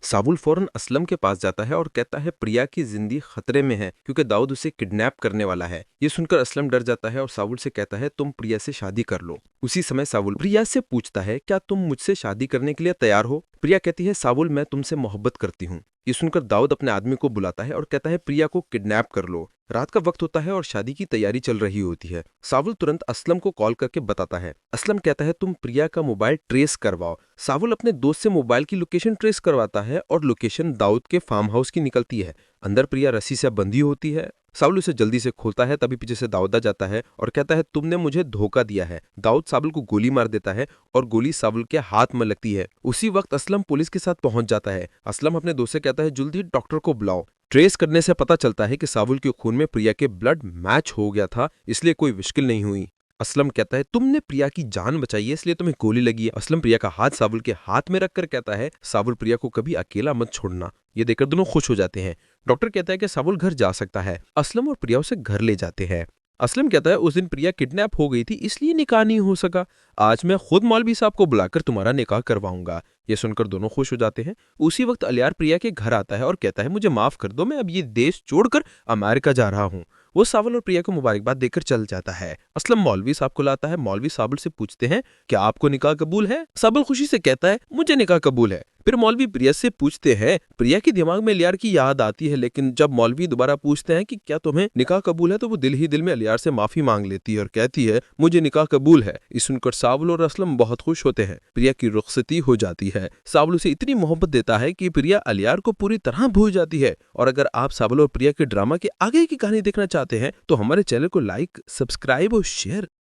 साबुल फौरन असलम के पास जाता है और कहता है प्रिया की जिंदगी खतरे में है क्योंकि दाऊद उसे किडनैप करने वाला है। ये सुनकर असलम डर जाता है और साबुल से कहता है तुम प्रिया से शादी कर लो। उसी समय साबुल प्रिया से पूछता है क्या तुम मुझसे शादी करने के लिए तैयार हो। प्रिया कहती है साबुल मैं तुमसे मोहब्बत करती हूँ। ये सुनकर दाऊद अपने आदमी को बुलाता है और कहता है प्रिया को किडनैप कर लो। रात का वक्त होता है और शादी की तैयारी चल रही होती है। साबुल तुरंत असलम को कॉल करके बताता है। असलम कहता है तुम प्रिया का मोबाइल ट्रेस करवाओ। साबुल अपने दोस्त से मोबाइल की लोकेशन ट्रेस करवाता है और लोकेशन दाऊद के फार्म हाउस की निकलती है। अंदर प्रिया रस्सी से बंधी होती है। साबुल उसे जल्दी से खोलता है, तभी पीछे से दाऊद आ जाता है और कहता है तुमने मुझे धोखा दिया है। दाऊद साबुल को गोली मार देता है और गोली साबुल के हाथ में लगती है। उसी वक्त असलम पुलिस के साथ पहुंच जाता है। असलम अपने दोस्त से कहता है जल्दी डॉक्टर को बुलाओ। ट्रेस करने से पता चलता है कि साबुल के खून में प्रिया के ब्लड मैच हो गया था, इसलिए कोई मुश्किल नहीं हुई। असलम कहता है तुमने प्रिया की जान बचाई है इसलिए तुम्हें गोली लगी है। असलम प्रिया का हाथ साबुल के हाथ में रखकर कहता है साबुल प्रिया को कभी अकेला मत छोड़ना। ये देखकर दोनों खुश हो जाते हैं। डॉक्टर कहता है कि साबुल घर जा सकता है। असलम और प्रिया उसे घर ले जाते हैं। असलम कहता है उस दिन प्रिया किडनैप हो गई थी इसलिए निकाह नहीं हो सका। आज मैं खुद मौलवी साहब को बुलाकर तुम्हारा निकाह करवाऊंगा। ये सुनकर दोनों खुश हो जाते हैं। उसी वक्त अलियार प्रिया के घर आता है और कहता है मुझे माफ कर दो, मैं अब ये देश छोड़कर अमेरिका जा रहा हूँ। वो साबुल और प्रिया को मुबारकबाद देकर चल जाता है। असलम मौलवी साहब को लाता है। मौलवी साबुल से पूछते हैं क्या आपको निकाह कबूल है। साबुल खुशी से कहता है मुझे निकाह कबूल है। फिर मौलवी प्रिया से पूछते हैं। प्रिया के दिमाग में अलियार की याद आती है, लेकिन जब मौलवी दोबारा पूछते हैं कि क्या तुम्हें निकाह कबूल है तो वो दिल ही दिल में अलियार से माफी मांग लेती है और कहती है मुझे निकाह कबूल है। इस सुनकर साबुल और असलम बहुत खुश होते हैं। प्रिया की रुखसती हो जाती है। साबुल उसे इतनी मोहब्बत देता है कि प्रिया अलियार को पूरी तरह भूल जाती है। और अगर आप साबुल और प्रिया के ड्रामा के आगे की कहानी देखना चाहते हैं तो हमारे चैनल को लाइक, सब्सक्राइब और शेयर